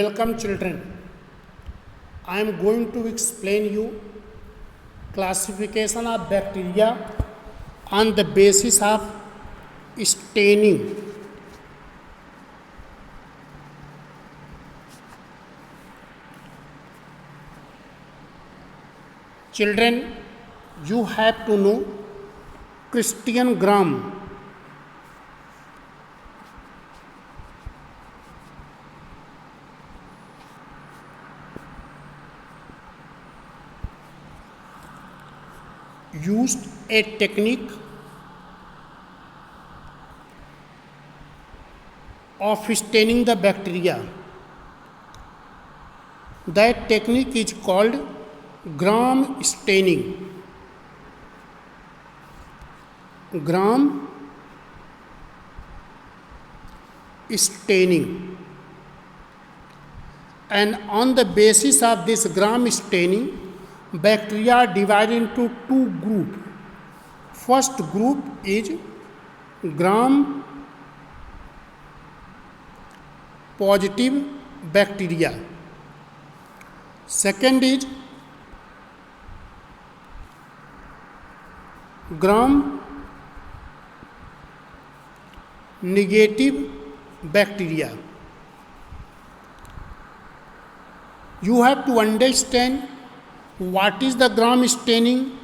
Welcome children. I am going to explain you classification of bacteria on the basis of staining. Children, you have to know Christian Graham. Used a technique of staining the bacteria. That technique is called Graham staining. Graham staining. And on the basis of this Graham staining, bacteria are divided into two groups. First group is Gram positive bacteria. Second is Gram negative bacteria. You have to understand what is the Gram staining,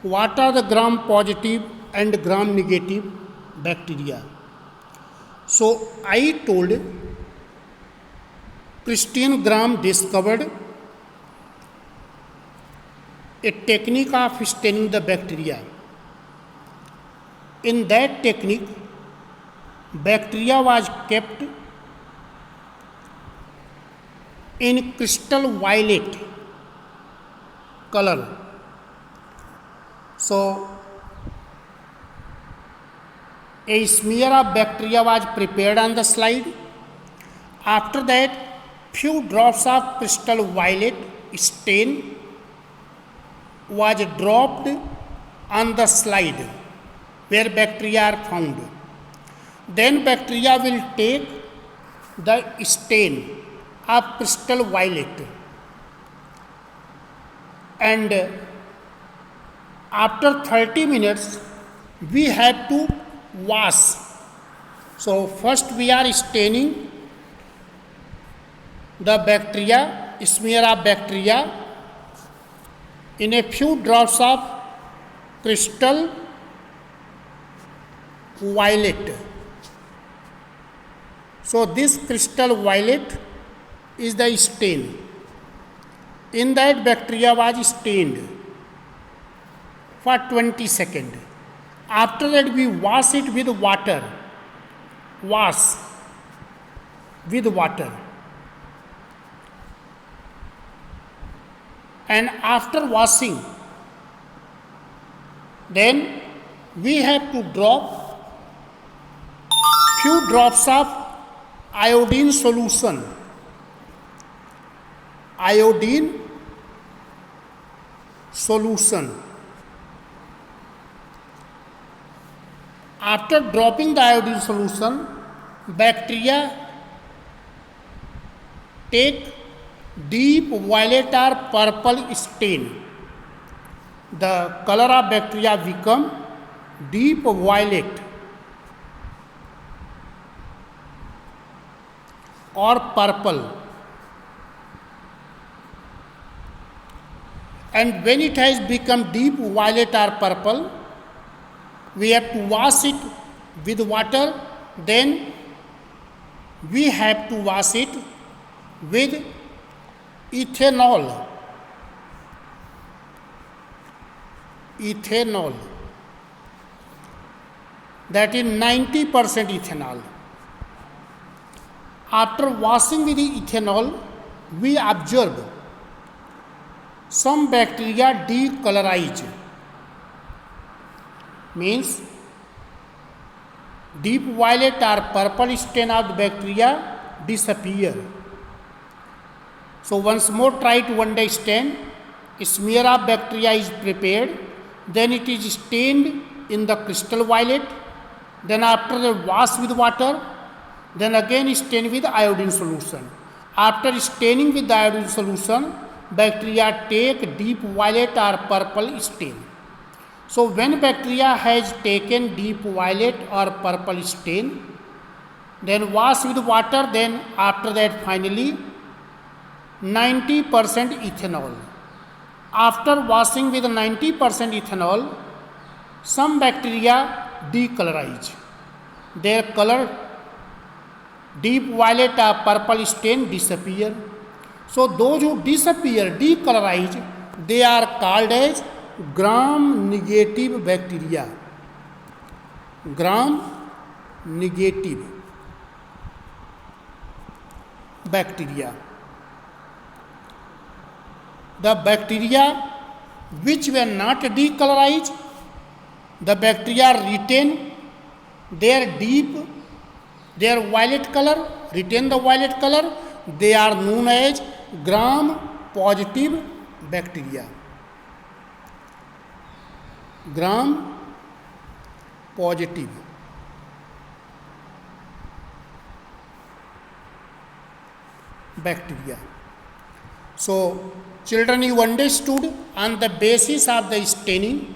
what are the Gram positive and Gram negative bacteria. So I told Christian Graham discovered a technique of staining the bacteria. In that technique, bacteria was kept in crystal violet color. So a smear of bacteria was prepared on the slide. After that, few drops of crystal violet stain was dropped on the slide where bacteria are found. Then bacteria will take the stain of crystal violet, and after 30 minutes we have to wash. So first we are staining the bacteria, smear of bacteria in a few drops of crystal violet. So this crystal violet is the stain. In that, bacteria was stained for 20 seconds. After that, we wash it with water. Wash with water. And after washing, then we have to drop few drops of iodine solution. Iodine solution. After dropping the iodine solution, bacteria take deep violet or purple stain. The color of bacteria become deep violet or purple. And when it has become deep violet or purple, we have to wash it with water. Then we have to wash it with ethanol. Ethanol. That is 90% ethanol. After washing with the ethanol, we observe some bacteria decolorize. Means deep violet or purple stain of the bacteria disappear. So once more try to understand. A smear of bacteria is prepared, then it is stained in the crystal violet, then after the wash with water, then again stain with iodine solution. After staining with the iodine solution, bacteria take deep violet or purple stain. So when bacteria has taken deep violet or purple stain, then wash with water, then after that finally 90% ethanol. After washing with 90% ethanol, some bacteria decolorize. Their color, deep violet or purple stain disappear. So those who disappear, decolorize, they are called as gram-negative bacteria. Gram-negative bacteria. The bacteria which were not decolorized, the bacteria retain their violet color, retain the violet color. They are known as gram-positive bacteria. Gram-positive bacteria. So, children, you understood on the basis of the staining,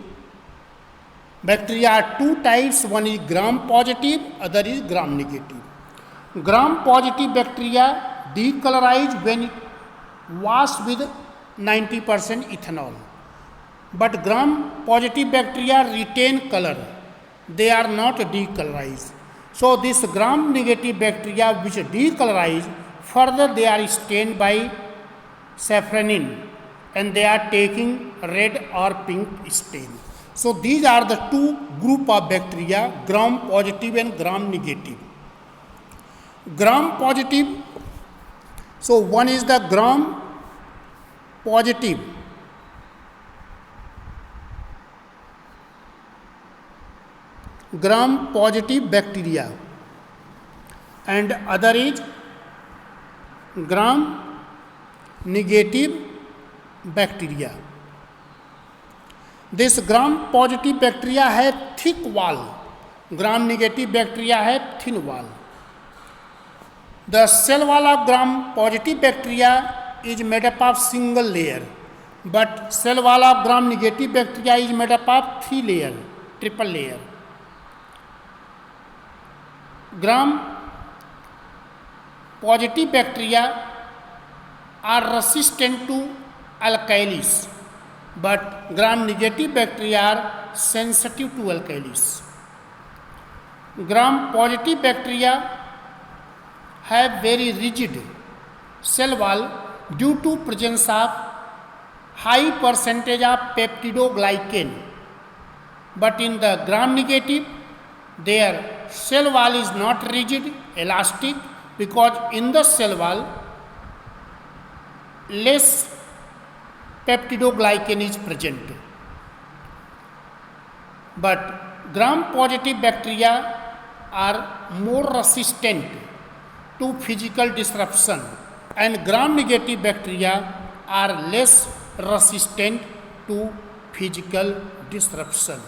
bacteria are two types. One is gram-positive, other is gram-negative. Gram-positive bacteria decolorize when washed with 90% ethanol. But gram-positive bacteria retain color. They are not decolorized. So this gram-negative bacteria which decolorize, further they are stained by safranin and they are taking red or pink stain. So these are the two group of bacteria, gram-positive and gram-negative. Gram-positive, so one is the gram-positive. Gram-positive bacteria and other is gram-negative bacteria. This gram-positive bacteria have thick wall, gram-negative bacteria have thin wall. The cell wall of gram-positive bacteria is made up of single layer, but cell wall of gram-negative bacteria is made up of 3 layer, triple layer. Gram-positive bacteria are resistant to alkalis, but gram-negative bacteria are sensitive to alkalis. Gram-positive bacteria have very rigid cell wall due to presence of high percentage of peptidoglycan, but in the gram-negative, their cell wall is not rigid, elastic, because in the cell wall less peptidoglycan is present. But gram-positive bacteria are more resistant to physical disruption and gram-negative bacteria are less resistant to physical disruption.